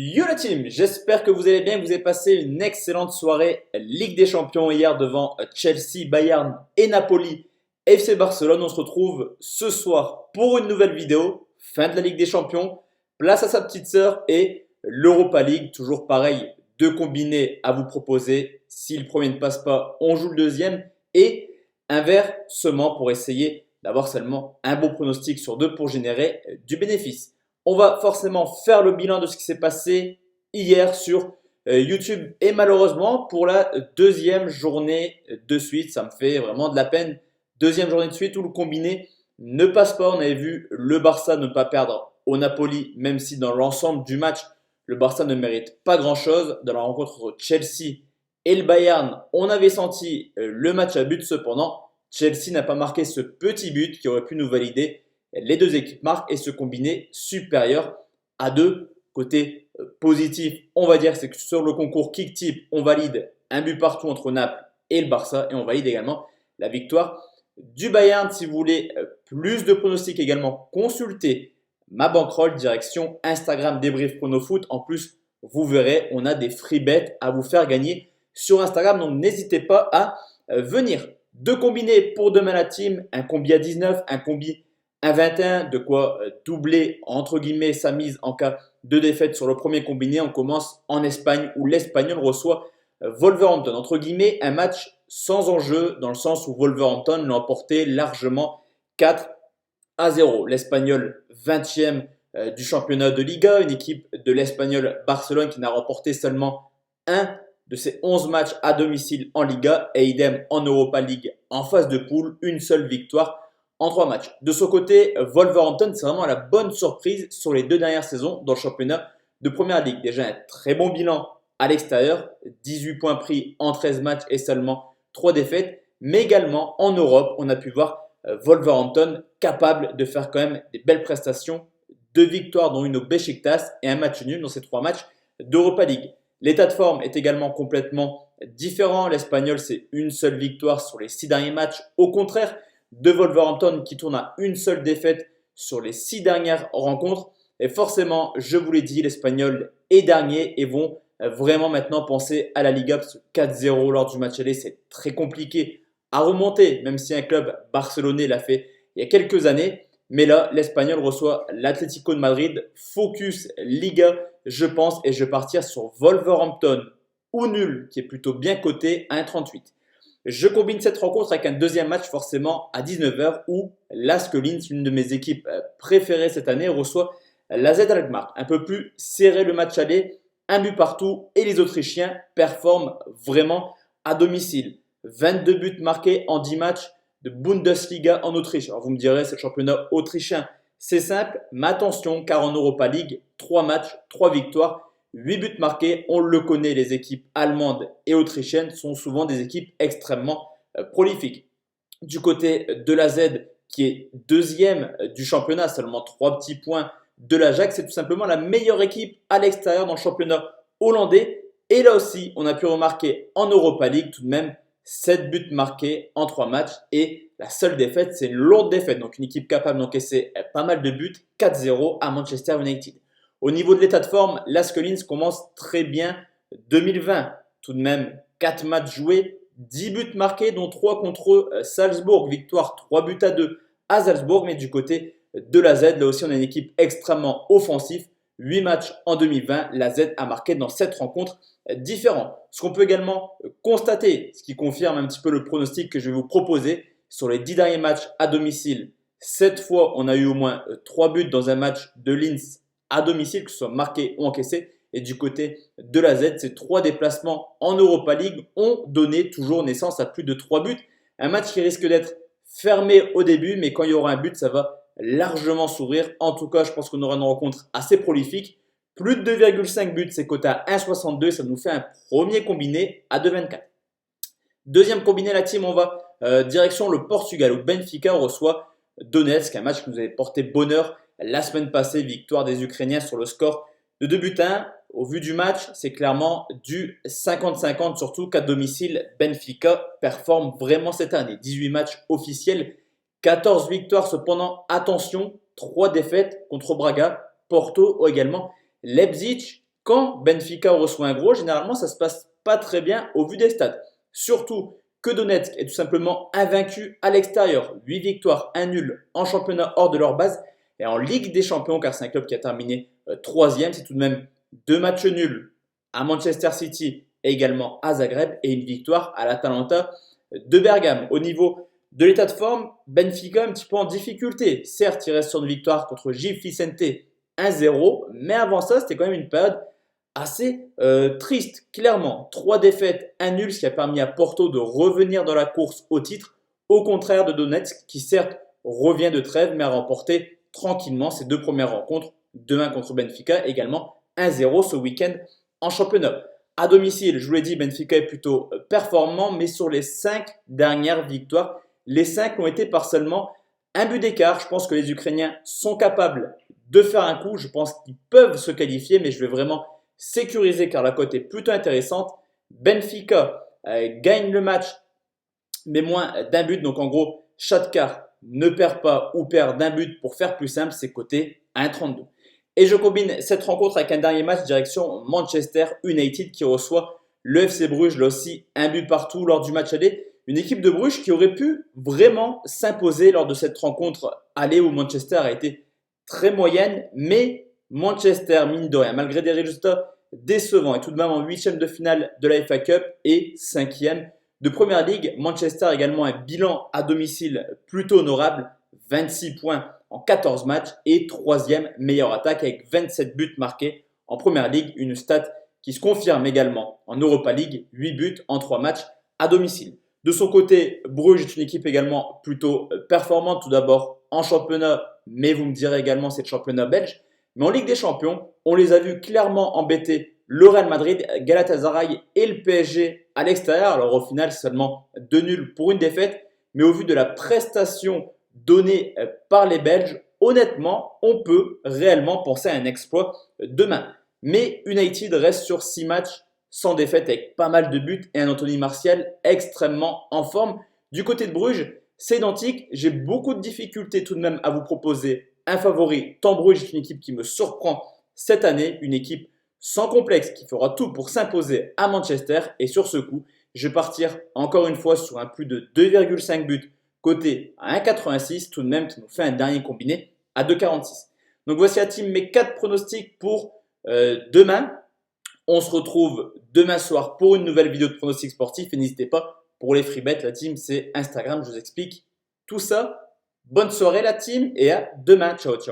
Yo la team, j'espère que vous allez bien, que vous avez passé une excellente soirée Ligue des Champions hier devant Chelsea, Bayern et Napoli, FC Barcelone. On se retrouve ce soir pour une nouvelle vidéo, fin de la Ligue des Champions, place à sa petite sœur et l'Europa League. Toujours pareil, deux combinés à vous proposer. Si le premier ne passe pas, on joue le deuxième et inversement pour essayer d'avoir seulement un bon pronostic sur deux pour générer du bénéfice. On va forcément faire le bilan de ce qui s'est passé hier sur YouTube. Et malheureusement, pour la deuxième journée de suite, ça me fait vraiment de la peine. Deuxième journée de suite où le combiné ne passe pas. On avait vu le Barça ne pas perdre au Napoli, même si dans l'ensemble du match, le Barça ne mérite pas grand-chose. Dans la rencontre entre Chelsea et le Bayern, on avait senti le match à but. Cependant, Chelsea n'a pas marqué ce petit but qui aurait pu nous valider. Les deux équipes marquent et ce combiné supérieur à deux. Côté positif, on va dire, c'est que sur le concours Kick Tip, on valide un but partout entre Naples et le Barça et on valide également la victoire du Bayern. Si vous voulez plus de pronostics également, consultez ma bankroll direction Instagram débrief prono foot. En plus, vous verrez, on a des free bets à vous faire gagner sur Instagram. Donc, n'hésitez pas à venir. Deux combinés pour demain la team, un combi à 19, un combi à 21, de quoi doubler entre guillemets sa mise en cas de défaite sur le premier combiné. On commence en Espagne où l'Espagnol reçoit Wolverhampton. Entre guillemets, un match sans enjeu dans le sens où Wolverhampton l'a emporté largement 4-0. L'Espagnol 20e du championnat de Liga, une équipe de l'Espagnol Barcelone qui n'a remporté seulement un de ses 11 matchs à domicile en Liga et idem en Europa League en phase de poule, une seule victoire en 3 matchs. De son côté, Wolverhampton, c'est vraiment la bonne surprise sur les deux dernières saisons dans le championnat de Première Ligue. Déjà un très bon bilan à l'extérieur, 18 points pris en 13 matchs et seulement 3 défaites. Mais également en Europe, on a pu voir Wolverhampton capable de faire quand même des belles prestations. 2 victoires dont une au Beşiktaş et un match nul dans ces 3 matchs d'Europa League. L'état de forme est également complètement différent. L'Espagnol, c'est une seule victoire sur les 6 derniers matchs. Au contraire de Wolverhampton qui tourne à une seule défaite sur les 6 dernières rencontres. Et forcément, je vous l'ai dit, l'Espagnol est dernier et vont vraiment maintenant penser à la Liga. Parce que 4-0 lors du match aller, c'est très compliqué à remonter, même si un club barcelonais l'a fait il y a quelques années. Mais là, l'Espagnol reçoit l'Atlético de Madrid. Focus Liga, je pense, et je vais partir sur Wolverhampton ou nul, qui est plutôt bien coté à 1,38. Je combine cette rencontre avec un deuxième match forcément à 19h où l'ASK Linz, une de mes équipes préférées cette année, reçoit la Z Alkmaar. Un peu plus serré le match aller, un but partout et les Autrichiens performent vraiment à domicile. 22 buts marqués en 10 matchs de Bundesliga en Autriche. Alors vous me direz, c'est le championnat autrichien. C'est simple, mais attention car en Europa League, 3 matchs, 3 victoires. 8 buts marqués, on le connaît, les équipes allemandes et autrichiennes sont souvent des équipes extrêmement prolifiques. Du côté de la Z, qui est deuxième du championnat, seulement 3 petits points de l'Ajax, c'est tout simplement la meilleure équipe à l'extérieur dans le championnat hollandais. Et là aussi, on a pu remarquer en Europa League tout de même 7 buts marqués en 3 matchs et la seule défaite, c'est une lourde défaite. Donc une équipe capable d'encaisser pas mal de buts, 4-0 à Manchester United. Au niveau de l'état de forme, l'ASK Linz commence très bien 2020. Tout de même, 4 matchs joués, 10 buts marqués, dont 3 contre Salzbourg. Victoire 3 buts à 2 à Salzbourg. Mais du côté de la Z, là aussi, on a une équipe extrêmement offensive. 8 matchs en 2020. La Z a marqué dans 7 rencontres différentes. Ce qu'on peut également constater, ce qui confirme un petit peu le pronostic que je vais vous proposer, sur les 10 derniers matchs à domicile, 7 fois, on a eu au moins 3 buts dans un match de Linz à domicile, que ce soit marqué ou encaissé. Et du côté de la Z, ces 3 déplacements en Europa League ont donné toujours naissance à plus de 3 buts. Un match qui risque d'être fermé au début, mais quand il y aura un but, ça va largement s'ouvrir. En tout cas, je pense qu'on aura une rencontre assez prolifique. Plus de 2,5 buts, c'est coté à 1,62. Ça nous fait un premier combiné à 2,24. Deuxième combiné, la team, on va direction le Portugal où Benfica reçoit Donetsk, un match qui nous avait porté bonheur la semaine passée, victoire des Ukrainiens sur le score de 2 buts à 1. Au vu du match, c'est clairement du 50-50, surtout qu'à domicile, Benfica performe vraiment cette année. 18 matchs officiels, 14 victoires cependant. Attention, 3 défaites contre Braga, Porto ou également Leipzig. Quand Benfica reçoit un gros, généralement ça se passe pas très bien au vu des stats. Surtout que Donetsk est tout simplement invaincu à l'extérieur. 8 victoires, 1 nul en championnat hors de leur base et en Ligue des Champions, car c'est un club qui a terminé troisième. C'est tout de même 2 matchs nuls à Manchester City et également à Zagreb et une victoire à l'Atalanta de Bergame. Au niveau de l'état de forme, Benfica un petit peu en difficulté. Certes, il reste sur une victoire contre Gil Vicente 1-0, mais avant ça, c'était quand même une période assez triste, clairement. 3 défaites, 1 nul, ce qui a permis à Porto de revenir dans la course au titre, au contraire de Donetsk, qui certes revient de trêve, mais a remporté tranquillement ses 2 premières rencontres, 2-1 contre Benfica, également 1-0 ce week-end en championnat. À domicile, je vous l'ai dit, Benfica est plutôt performant, mais sur les 5 dernières victoires, les 5 ont été par seulement un but d'écart. Je pense que les Ukrainiens sont capables de faire un coup. Je pense qu'ils peuvent se qualifier, mais je vais vraiment sécurisé car la cote est plutôt intéressante. Benfica gagne le match mais moins d'un but. Donc en gros, Shakhtar ne perd pas ou perd d'un but. Pour faire plus simple, c'est coté à 1,32. Et je combine cette rencontre avec un dernier match direction Manchester United qui reçoit le FC Bruges. Là aussi, un but partout lors du match aller. Une équipe de Bruges qui aurait pu vraiment s'imposer lors de cette rencontre aller où Manchester a été très moyenne. Mais Manchester, mine de rien, malgré des résultats décevants, est tout de même en huitième de finale de la FA Cup et cinquième de Première Ligue. Manchester a également un bilan à domicile plutôt honorable, 26 points en 14 matchs et troisième meilleure attaque avec 27 buts marqués en Première Ligue, une stat qui se confirme également en Europa League, 8 buts en 3 matchs à domicile. De son côté, Bruges est une équipe également plutôt performante, tout d'abord en championnat, mais vous me direz également c'est le championnat belge. Mais en Ligue des Champions, on les a vus clairement embêter le Real Madrid, Galatasaray et le PSG à l'extérieur. Alors au final, seulement 2 nuls pour une défaite. Mais au vu de la prestation donnée par les Belges, honnêtement, on peut réellement penser à un exploit demain. Mais United reste sur 6 matchs sans défaite avec pas mal de buts et un Anthony Martial extrêmement en forme. Du côté de Bruges, c'est identique. J'ai beaucoup de difficultés tout de même à vous proposer un favori. Tant Bruges est une équipe qui me surprend cette année, une équipe sans complexe qui fera tout pour s'imposer à Manchester. Et sur ce coup, je vais partir encore une fois sur un plus de 2,5 buts coté à 1,86 tout de même qui nous fait un dernier combiné à 2,46. Donc voici la team mes 4 pronostics pour demain. On se retrouve demain soir pour une nouvelle vidéo de pronostics sportifs et n'hésitez pas pour les free bets, la team c'est Instagram, je vous explique tout ça. Bonne soirée la team et à demain, ciao ciao.